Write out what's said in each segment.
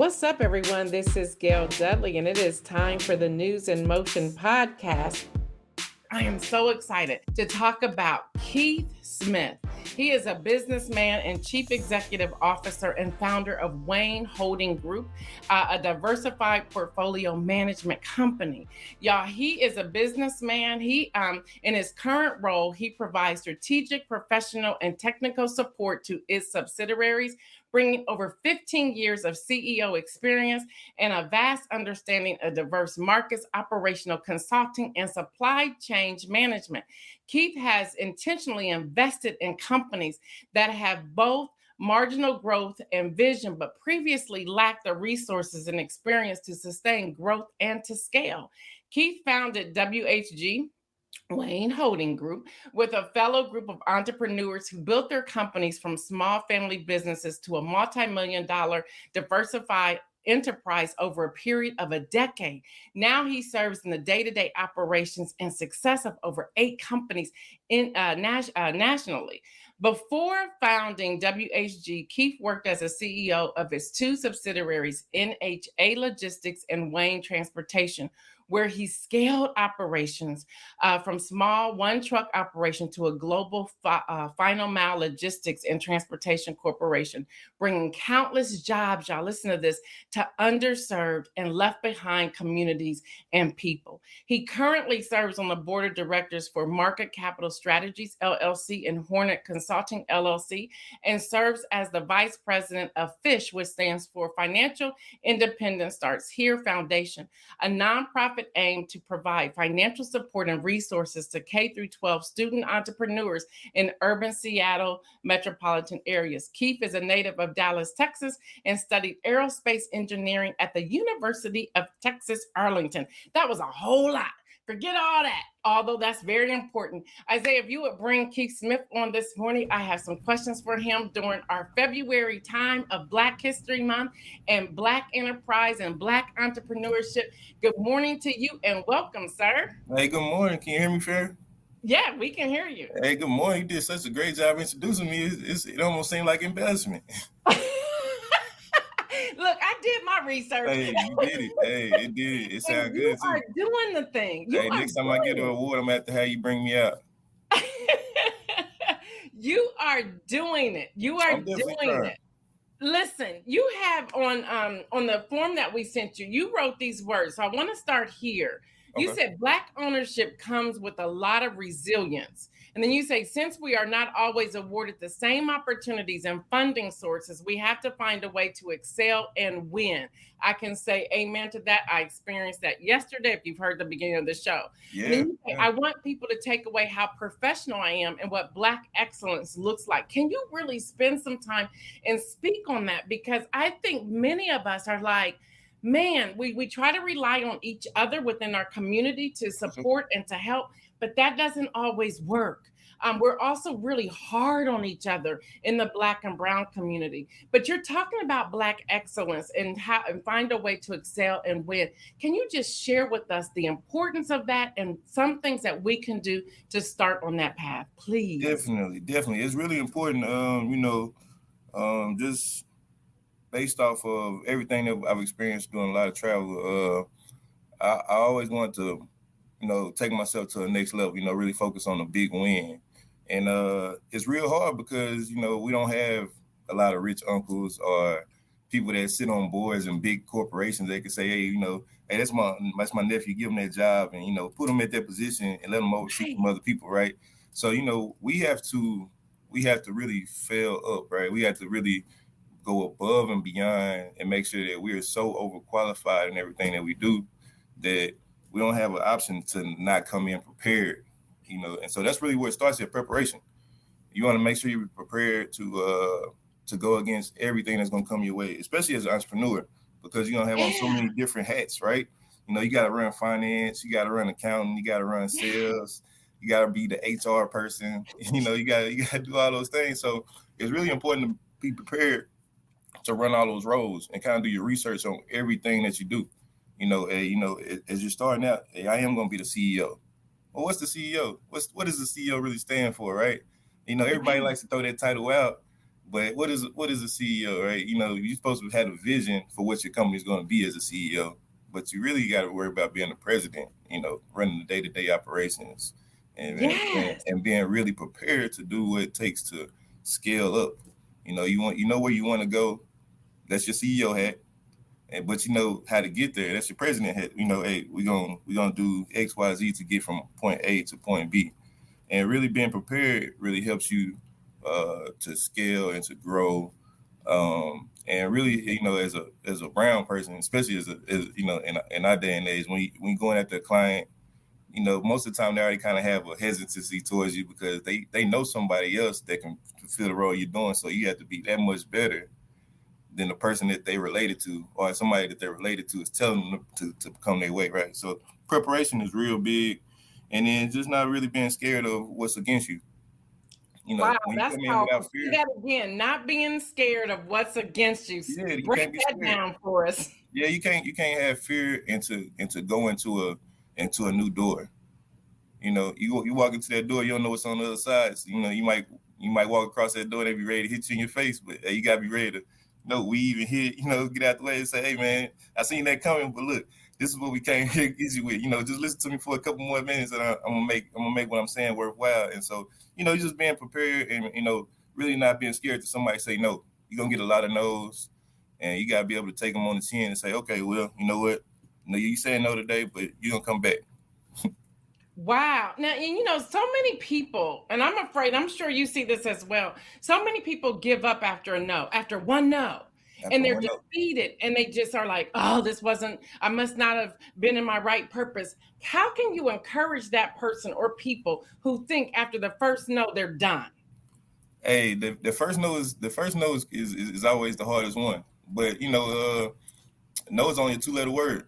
What's up, everyone? This is Gail Dudley, and it is time for the News in Motion podcast. I am so excited to talk about Keith Smith. He is a businessman and chief executive officer and founder of Wayne Holding Group, a diversified portfolio management company. Y'all, he is a businessman. In his current role, he provides strategic, professional, and technical support to its subsidiaries, bringing over 15 years of CEO experience and a vast understanding of diverse markets, operational consulting, and supply chain management. Keith has intentionally invested in companies that have both marginal growth and vision, but previously lacked the resources and experience to sustain growth and to scale. Keith founded WHG, Wayne Holding Group, with a fellow group of entrepreneurs who built their companies from small family businesses to a multi-million-dollar diversified enterprise over a period of a decade. Now he serves in the day-to-day operations and success of over 8 companies nationally. Before founding WHG, Keith worked as a CEO of his 2 subsidiaries, NHA Logistics and Wayne Transportation, where he scaled operations from small one-truck operation to a global final mile logistics and transportation corporation, bringing countless jobs, y'all listen to this, to underserved and left behind communities and people. He currently serves on the board of directors for Market Capital Strategies, LLC, and Hornet Consulting, LLC, and serves as the vice president of FISH, which stands for Financial Independence Starts Here Foundation, a nonprofit aim to provide financial support and resources to K-12 student entrepreneurs in urban Seattle metropolitan areas. Keith is a native of Dallas, Texas, and studied aerospace engineering at the University of Texas, Arlington. That was a whole lot. Forget all that, although that's very important. Isaiah, if you would bring Keith Smith on this morning, I have some questions for him during our February time of Black History Month and Black enterprise and Black entrepreneurship. Good morning to you and welcome, sir. Hey, good morning. Can you hear me, Fair? Yeah, we can hear you. Hey, good morning. You did such a great job introducing me. It almost seemed like embarrassment. Look, I did my research. Hey, you did it. Hey, it did. It sounded good too. You are doing the thing. Hey, next time I get an award, I'm gonna have to have you bring me out. You are doing it. You are doing it. Listen, you have on the form that we sent you, you wrote these words. So I want to start here. You said Black ownership comes with a lot of resilience. And then you say, since we are not always awarded the same opportunities and funding sources, we have to find a way to excel and win. I can say amen to that. I experienced that yesterday, if you've heard the beginning of the show. Yeah. I want people to take away how professional I am and what Black excellence looks like. Can you really spend some time and speak on that? Because I think many of us are like, man, we try to rely on each other within our community to support and to help, but that doesn't always work. We're also really hard on each other in the Black and Brown community. But you're talking about Black excellence and find a way to excel and win. Can you just share with us the importance of that and some things that we can do to start on that path, please? Definitely. It's really important, just based off of everything that I've experienced doing a lot of travel, I always want to, take myself to the next level, really focus on the big win. And it's real hard because, we don't have a lot of rich uncles or people that sit on boards and big corporations. They can say, hey, hey, that's my nephew, give him that job and, put him at that position and let him oversee from other people, right? So, we have to really fail up, right? We have to really go above and beyond and make sure that we are so overqualified in everything that we do that we don't have an option to not come in prepared, and so that's really where it starts at preparation. You want to make sure you're prepared to go against everything that's going to come your way, especially as an entrepreneur, because you're going to have on so many different hats, right? You got to run finance, you got to run accounting, you got to run sales, you got to be the HR person, you got to do all those things. So it's really important to be prepared to run all those roles and kind of do your research on everything that you do. As you're starting out, hey, I am going to be the CEO. Well, what's the CEO? What does the CEO really stand for, right? Everybody likes to throw that title out, But what is a CEO, right? You're supposed to have a vision for what your company's going to be as a CEO, but you really got to worry about being the president. Running the day-to-day operations, Yes. and being really prepared to do what it takes to scale up. You know where you want to go. That's your CEO hat. But you know how to get there. That's your president hat. Hey, we're gonna do X, Y, Z to get from point A to point B, and really being prepared really helps you to scale and to grow. And really, as a brown person, especially as in our day and age, when you going after a client, most of the time they already kind of have a hesitancy towards you because they know somebody else that can fulfill the role you're doing. So you have to be that much better than the person that they related to, or somebody that they're related to is telling them to become their way, right? So preparation is real big, and then just not really being scared of what's against you. Wow, When you that's come in powerful. without Say fear, that again. Not being scared of what's against you. yeah, you Break can't be that scared. down for us. Yeah, you can't have fear into go into a new door. You walk into that door, you don't know what's on the other side. So, you might walk across that door, they be ready to hit you in your face, but hey, you gotta be ready to weave and hit, get out the way and say, hey man, I seen that coming, but look, this is what we came here to get you with. Just listen to me for a couple more minutes and I'm gonna make what I'm saying worthwhile. And so, you just being prepared and really not being scared to somebody say no. You're gonna get a lot of no's, and you gotta be able to take them on the chin and say, okay, well, you know what? You saying no today, but you're gonna come back. Wow. Now, and so many people, and I'm sure you see this as well. So many people give up after a no, after one no, and After they're one no. defeated and they just are like, oh, I must not have been in my right purpose. How can you encourage that person or people who think after the first no, they're done? Hey, the first no is always the hardest one. But no is only a two-letter word.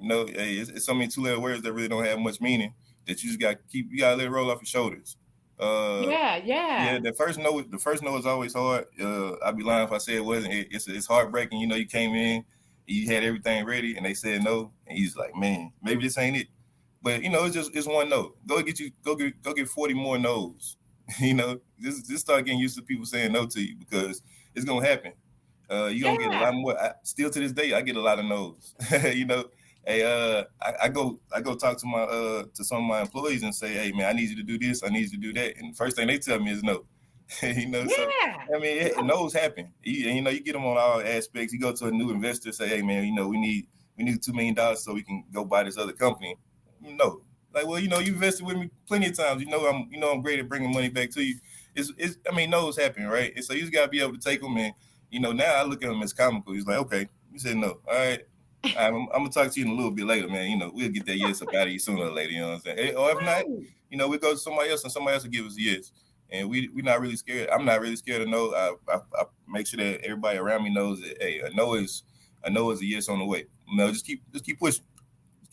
Hey, it's so many two-letter words that really don't have much meaning that you just got to you gotta let it roll off your shoulders. Uh, Yeah, yeah, yeah. the first no is always hard. I'd be lying if I said it wasn't. It's heartbreaking. You came in, you had everything ready, and they said no, and you just like, man, maybe this ain't it. But it's one no. Go get 40 more no's. Just start getting used to people saying no to you because it's gonna happen. You're gonna get a Yeah. lot more. Still to this day, I get a lot of no's. Hey, I go talk to my to some of my employees and say, hey man, I need you to do this, I need you to do that, and the first thing they tell me is no. So Yeah. I mean, no's happen. You get them on all aspects. You go to a new investor, say, hey man, we need $2 million so we can go buy this other company. No, like, well, you invested with me plenty of times. I'm great at bringing money back to you. I mean, no's happen, right? And so you just gotta be able to take them, and now I look at them as comical. He's like, okay, you said no, all right. I'm gonna talk to you in a little bit later, man. We'll get that yes up out of you sooner or later. You know what I'm saying? Or if not, Right. we go to somebody else and somebody else will give us a yes. And we're not really scared. I'm not really scared of no. I make sure that everybody around me knows that hey, a no is a yes on the way. Just keep pushing. Just keep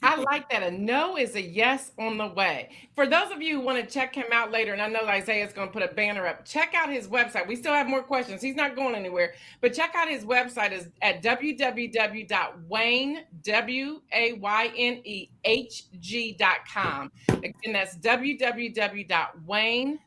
I pushing. like that. A no is a yes on the way. For those of you who want to check him out later, and I know Isaiah's going to put a banner up, check out his website. We still have more questions. He's not going anywhere, but check out his website is at www.waynehg.com. Again, that's www.wayne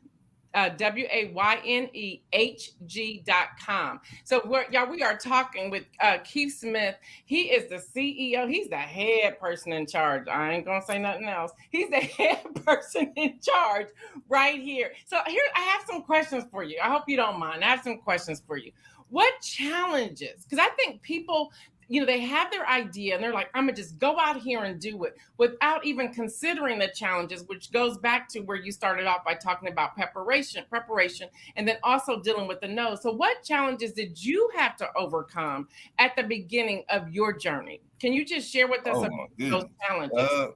WAYNEHG.com. So y'all, we are talking with Keith Smith. He is the CEO. He's the head person in charge. I ain't gonna say nothing else. He's the head person in charge right here. So here, I have some questions for you. I hope you don't mind. I have some questions for you. What challenges? Because I think people, they have their idea and they're like, I'm gonna just go out here and do it without even considering the challenges, which goes back to where you started off by talking about preparation, and then also dealing with the no. So what challenges did you have to overcome at the beginning of your journey? Can you just share with us Oh about my those goodness. challenges? Uh,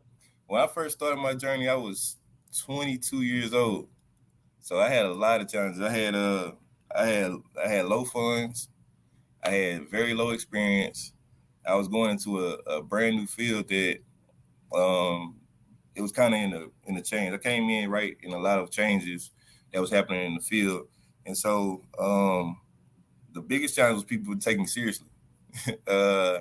when I first started my journey, I was 22 years old. So I had a lot of challenges. I had low funds. I had very low experience. I was going into a brand new field that um, it was kind of in the change. I came in right in a lot of changes that was happening in the field, and so the biggest challenge was people would take me seriously. uh,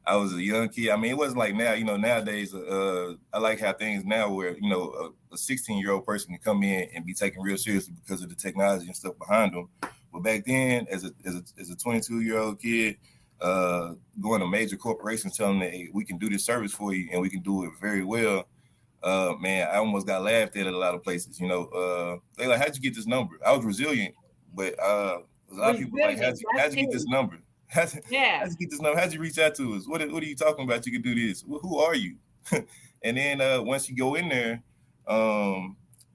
I was a young kid. I mean, it wasn't like now. Nowadays, I like how things now where a 16-year-old person can come in and be taken real seriously because of the technology and stuff behind them. But back then, as a 22-year-old kid, going to major corporations telling them, hey, we can do this service for you and we can do it very well. Man, I almost got laughed at a lot of places. They like, how'd you get this number? I was resilient, but a lot of people like, Resilience. how'd That's you get this key. number? How'd Yeah. you get this number? How'd you reach out to us? What are you talking about? You can do this. Who are you? And then once you go in there,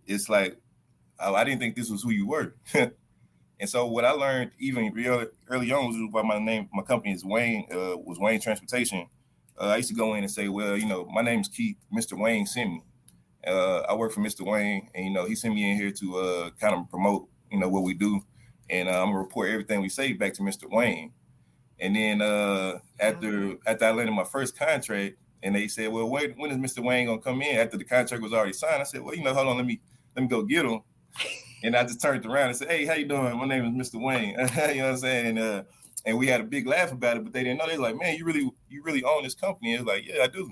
it's like, I didn't think this was who you were. And so what I learned even real early on was by my company is Wayne, was Wayne Transportation. I used to go in and say, well, my name's Keith. Mr. Wayne sent me. I work for Mr. Wayne, and he sent me in here to kind of promote, what we do, and I'm gonna report everything we say back to Mr. Wayne. And then after I landed my first contract, and they said, well, when is Mr. Wayne gonna come in? After the contract was already signed, I said, well, hold on, let me go get him. And I just turned around and said, hey, how you doing? My name is Mr. Wayne. You know what I'm saying? And we had a big laugh about it, but they didn't know. They was like, man, you really own this company. It was like, yeah, I do.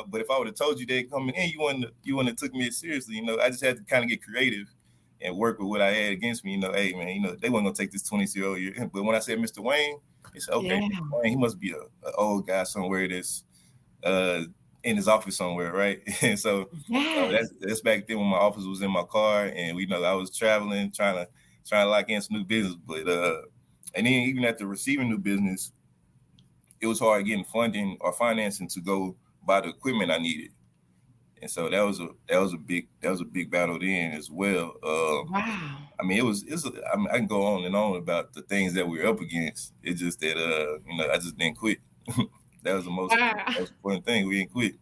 But if I would have told you they coming in, you wouldn't have took me as seriously. I just had to kind of get creative and work with what I had against me. Hey, man, they wasn't gonna take this 20-year-old year. But when I said Mr. Wayne, they said, okay, Yeah. Mr. Wayne, he must be an old guy somewhere that's in his office somewhere, right? And so Yes. that's back then when my office was in my car, and I was traveling, trying to lock in some new business. But and then even after receiving new business, it was hard getting funding or financing to go buy the equipment I needed. And so that was a big battle then as well. Wow. I mean, I mean, I can go on and on about the things that we were up against. It's just that I just didn't quit. That was the Wow. most important thing. We didn't quit.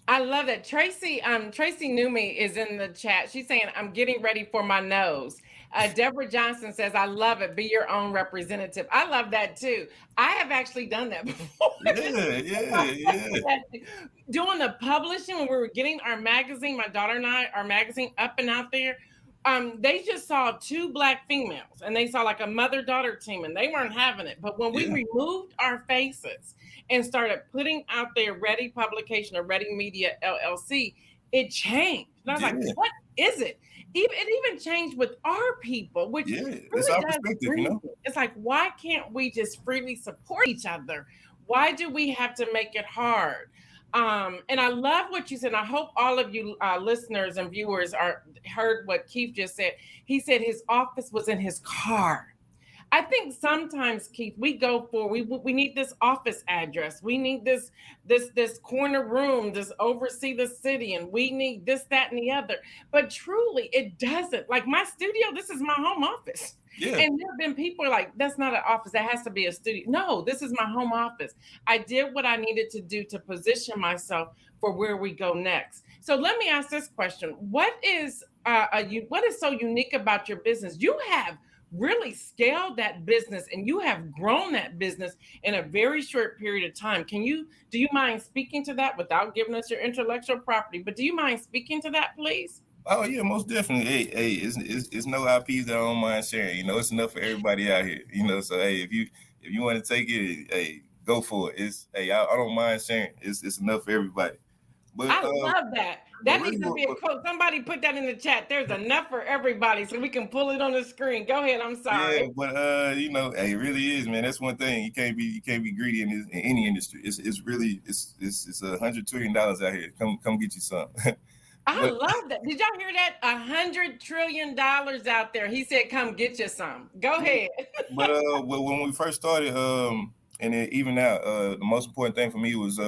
I love it. Tracy Newmy is in the chat. She's saying, I'm getting ready for my nose. Deborah Johnson says, I love it. Be your own representative. I love that too. I have actually done that before. Yeah. Doing the publishing when we were getting our magazine, my daughter and I, our magazine up and out there. They just saw two Black females and they saw like a mother-daughter team and they weren't having it. But when we Yeah. removed our faces and started putting out there Ready Publication or Ready Media LLC, it changed. And I was like, Yeah. what is it? It even changed with our people, which Yeah. It's really our does perspective, grieve me. It's like, why can't we just freely support each other? Why do we have to make it hard? And I love what you said. I hope all of you listeners and viewers heard what Keith just said. He said his office was in his car. I think sometimes, Keith, we need this office address. We need this corner room, this oversee the city, and we need this, that, and the other. But truly, it doesn't. Like my studio, this is my home office. Yeah. And there have been people like, that's not an office, that has to be a studio. No, this is my home office. I did what I needed to do to position myself for where we go next. So let me ask this question: what is so unique about your business? You have really scaled that business and you have grown that business in a very short period of time. Do you mind speaking to that without giving us your intellectual property? But do you mind speaking to that, please? Oh yeah, most definitely. Hey, it's no IPs that I don't mind sharing. It's enough for everybody out here. So hey, if you want to take it, hey, go for it. I don't mind sharing. It's enough for everybody. But I love that. but That really, needs to be a quote. Somebody put that in the chat. There's enough for everybody, so we can pull it on the screen. Go ahead. I'm yeah, sorry. but hey, it really is, man. That's one thing. You can't be greedy in any industry. It's really it's $100 trillion out here. Come get you some. I But love that. Did y'all hear that? $100 trillion out there. He said, "Come get you some." Go ahead. but when we first started, and then even now, the most important thing for me was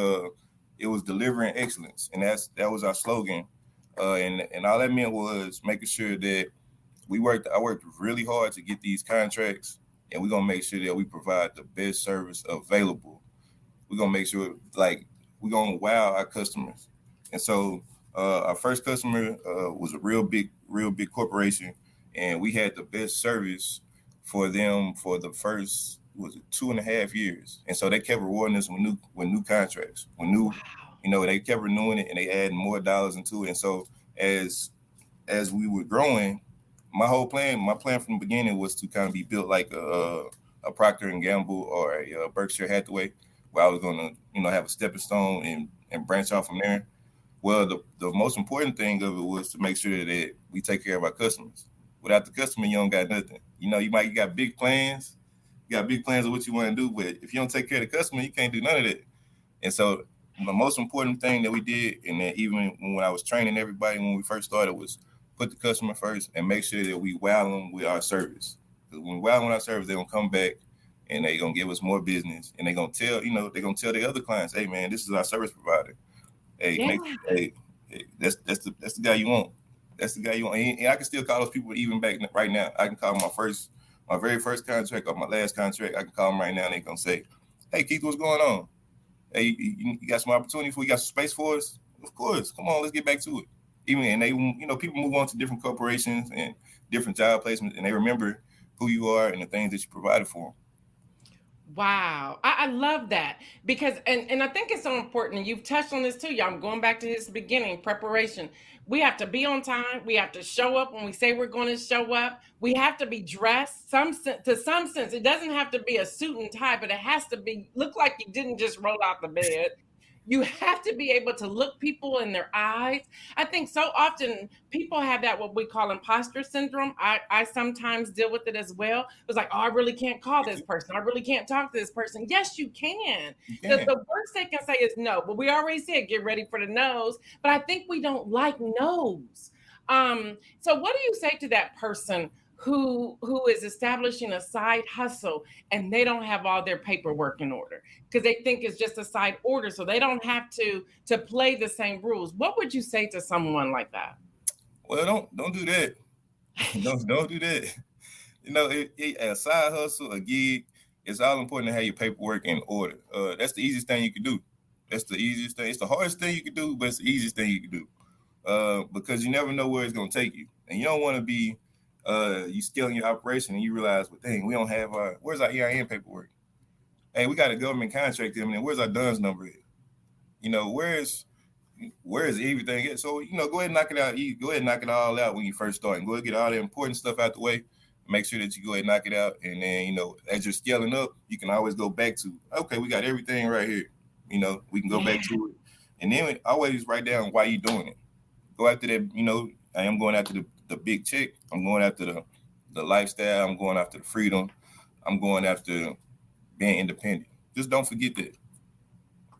it was delivering excellence, and that was our slogan. And all that meant was making sure that I worked really hard to get these contracts, and we're gonna make sure that we provide the best service available. We're gonna make sure we're gonna wow our customers. And so our first customer was a real big corporation, and we had the best service for them for the first 2.5 years. And so they kept rewarding us with new contracts, with new, they kept renewing it and they added more dollars into it. And so as we were growing, my plan from the beginning was to kind of be built like a Procter and Gamble or a Berkshire Hathaway, where I was going to have a stepping stone and branch off from there. Well, the most important thing of it was to make sure that we take care of our customers. Without the customer, you don't got nothing. You got big plans, you got big plans of what you want to do, but if you don't take care of the customer, you can't do none of that. And so the most important thing that we did, and then even when I was training everybody when we first started, was put the customer first and make sure that we wow them with our service. Because when we wow them with our service, they're gonna come back and they're gonna give us more business, and they're gonna tell the other clients, hey man, this is our service provider. Hey, Yeah. hey, that's the guy you want. That's the guy you want. And I can still call those people even back right now. I can call my very first contract or my last contract. I can call them right now and they're gonna say, hey Keith, what's going on? Hey, you got some opportunity for you got some space for us? Of course. Come on, let's get back to it. Even and they people move on to different corporations and different job placements, and they remember who you are and the things that you provided for them. Wow. I love that because, and I think it's so important. And you've touched on this too, y'all. I'm going back to his beginning preparation. We have to be on time. We have to show up when we say we're going to show up. We have to be dressed to some sense. It doesn't have to be a suit and tie, but it has to look like you didn't just roll out the bed. You have to be able to look people in their eyes. I think so often people have that, what we call imposter syndrome. I sometimes deal with it as well. It's like, oh, I really can't call this person. I really can't talk to this person. Yes, you can. The worst they can say is no. But we already said, get ready for the no's. But I think we don't like no's. So what do you say to that person who is establishing a side hustle and they don't have all their paperwork in order because they think it's just a side order, so they don't have to play the same rules? What would you say to someone like that? Well, don't do that. don't do that. A side hustle, a gig, it's all important to have your paperwork in order. That's the easiest thing you can do. That's the easiest thing. It's the hardest thing you can do, but it's the easiest thing you can do. Because you never know where it's gonna take you, and you don't want to be you scaling your operation and you realize, well, dang, we don't have where's our EIN paperwork? Hey, we got a government contract in, and where's our DUNS number? Where's everything at? So go ahead and knock it out. Go ahead and knock it all out when you first start, and go ahead and get all the important stuff out the way. Make sure that you go ahead and knock it out, and then as you're scaling up, you can always go back to, okay, we got everything right here. We can go back to it, and then always write down why you're doing it. Go after that. I am going after the big check. I'm going after the lifestyle. I'm going after the freedom. I'm going after being independent. Just don't forget that.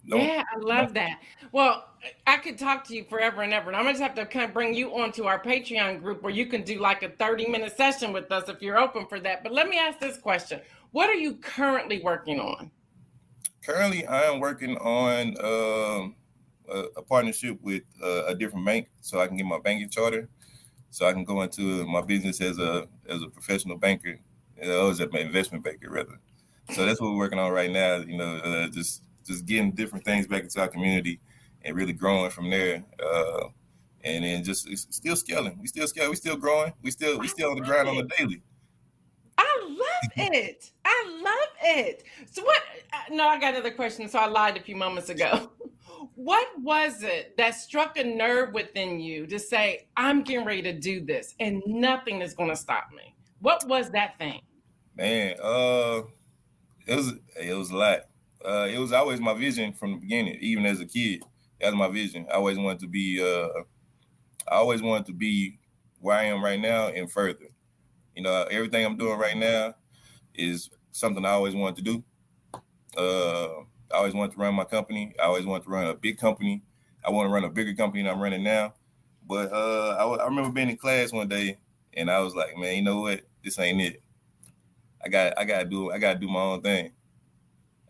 Yeah, I love that. Well, I could talk to you forever and ever, and I'm gonna just have to kind of bring you onto our Patreon group where you can do like a 30-minute session with us if you're open for that. But let me ask this question: what are you currently working on? Currently, I am working on a partnership with a different bank, so I can get my banking charter, so I can go into my business as a professional banker, as an investment banker rather. So that's what we're working on right now. Just getting different things back into our community and really growing from there. And then just it's still scaling. We still scaling. We still growing. We still on the grind on the daily. I love it. I love it. So what? No, I got another question. So I lied a few moments ago. What was it that struck a nerve within you to say, I'm getting ready to do this and nothing is going to stop me? What was that thing? Man, it was a lot. It was always my vision from the beginning, even as a kid. That was my vision. I always wanted to be where I am right now and further. Everything I'm doing right now is something I always wanted to do. I always wanted to run my company. I always wanted to run a big company. I want to run a bigger company than I'm running now. But I remember being in class one day and I was like, man, you know what? This ain't it. I gotta do my own thing.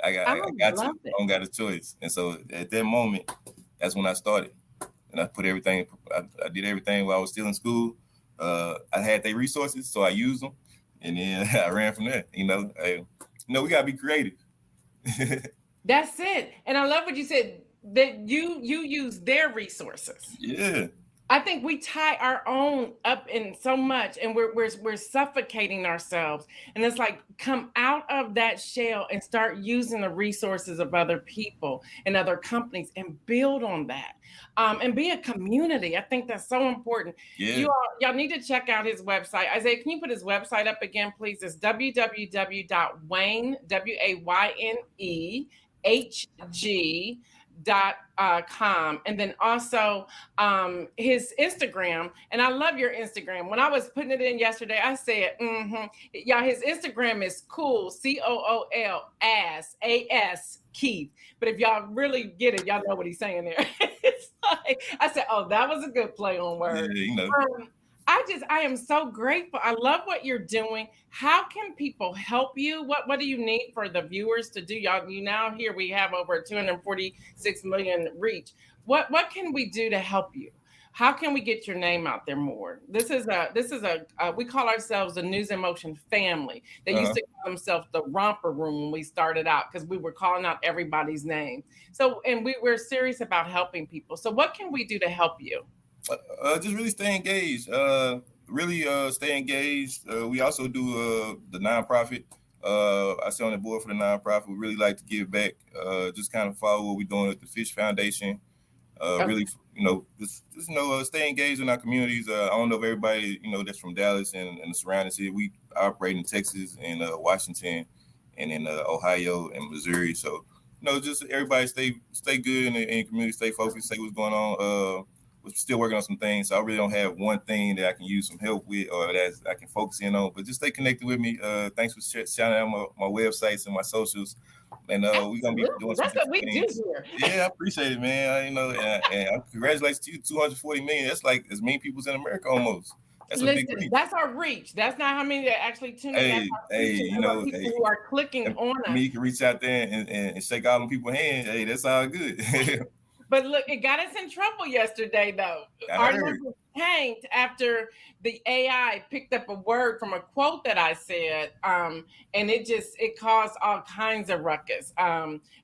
I got to. I don't got a choice. And so at that moment, that's when I started. And I put everything. I did everything while I was still in school. I had their resources, so I used them, and then I ran from there. We gotta be creative. That's it. And I love what you said, that you use their resources. Yeah. I think we tie our own up in so much, and we're suffocating ourselves. And it's like, come out of that shell and start using the resources of other people and other companies and build on that. And be a community. I think that's so important. Yeah. Y'all need to check out his website. Isaiah, can you put his website up again, please? It's www.wayne, WAYNE, HG com, and then also his Instagram. And I love your Instagram. When I was putting it in yesterday, I said, yeah, his Instagram is cool, COOL Keith. But if y'all really get it, y'all know what he's saying there. It's like, I said, oh, that was a good play on words. Yeah, I am so grateful. I love what you're doing. How can people help you? What do you need for the viewers to do? Y'all, here we have over 246 million reach. What can we do to help you? How can we get your name out there more? This is we call ourselves the News in Motion family. They used to call themselves the Romper Room when we started out, because we were calling out everybody's name. So, and we're serious about helping people. So what can we do to help you? Just really stay engaged. Stay engaged. We also do the nonprofit. I sit on the board for the nonprofit. We really like to give back. Just kind of follow what we're doing with the Fish Foundation. Really, stay engaged in our communities. I don't know if everybody, that's from Dallas and the surrounding city. We operate in Texas and Washington and in Ohio and Missouri. So, just everybody stay good in the community, stay focused, say what's going on. We're still working on some things, so I really don't have one thing that I can use some help with or that I can focus in on. But just stay connected with me. Thanks for shouting out my websites and my socials. And we're gonna be doing that's what we things. do here. Yeah, I appreciate it, man. And congratulations to you, 240 million. That's like as many people's in America almost. That's a big reach. That's our reach. That's not how many that actually tune in. People who are clicking on us. You can reach out there and shake all them people's hands. Hey, that's all good. But look, it got us in trouble yesterday, though. Our numbers tanked after the AI picked up a word from a quote that I said, and it caused all kinds of ruckus.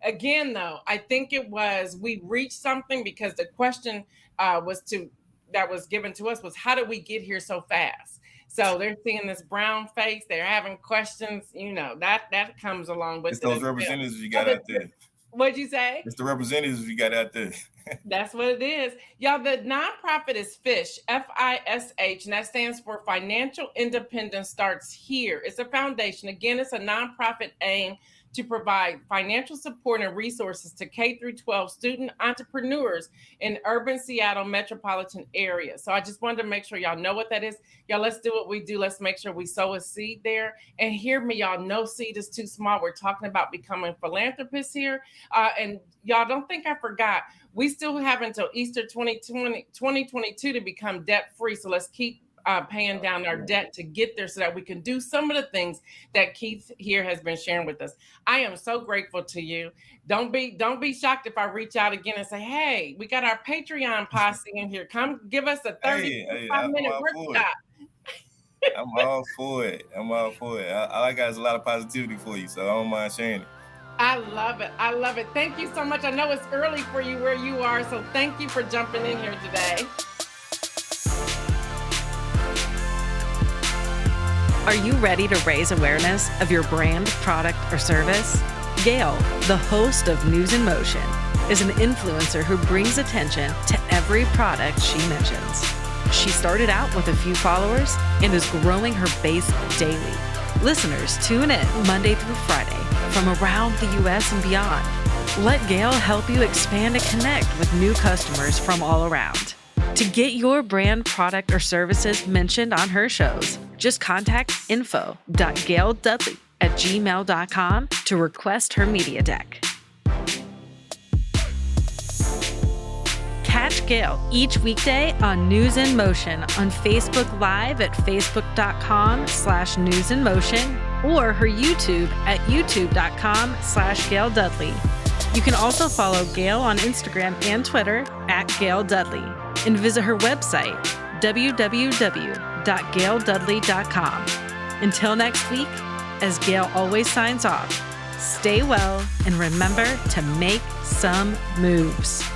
Again, though, I think we reached something, because the question that was given to us was, how did we get here so fast? So they're seeing this brown face. They're having questions. That comes along with it's those representatives you got out there. What'd you say? It's the representatives you got out there. That's what it is. Y'all, the nonprofit is FISH, FISH, and that stands for Financial Independence Starts Here. It's a foundation. Again, it's a nonprofit aimed to provide financial support and resources to K-12 student entrepreneurs in urban Seattle metropolitan area. So I just wanted to make sure y'all know what that is. Y'all, let's do what we do. Let's make sure we sow a seed there. And hear me, y'all, no seed is too small. We're talking about becoming philanthropists here. And y'all, don't think I forgot. We still have until Easter 2022 to become debt-free. So let's keep paying down our debt to get there so that we can do some of the things that Keith here has been sharing with us. I am so grateful to you. Don't be shocked if I reach out again and say, hey, we got our Patreon posse in here. Come give us a 35-minute workshop. I'm all for it. All I got is a lot of positivity for you, so I don't mind sharing it. I love it. Thank you so much. I know it's early for you where you are, so thank you for jumping in here today. Are you ready to raise awareness of your brand, product, or service? Gail, the host of News in Motion, is an influencer who brings attention to every product she mentions. She started out with a few followers and is growing her base daily. Listeners tune in Monday through Friday from around the U.S. and beyond. Let Gail help you expand and connect with new customers from all around. To get your brand, product, or services mentioned on her shows, just contact info.gaildudley@gmail.com to request her media deck. Catch Gail each weekday on News in Motion on Facebook Live at facebook.com/newsinmotion or her YouTube at youtube.com/Gail Dudley. You can also follow Gail on Instagram and Twitter at Gail Dudley and visit her website, www.gaildudley.com. Until next week, as Gail always signs off, stay well and remember to make some moves.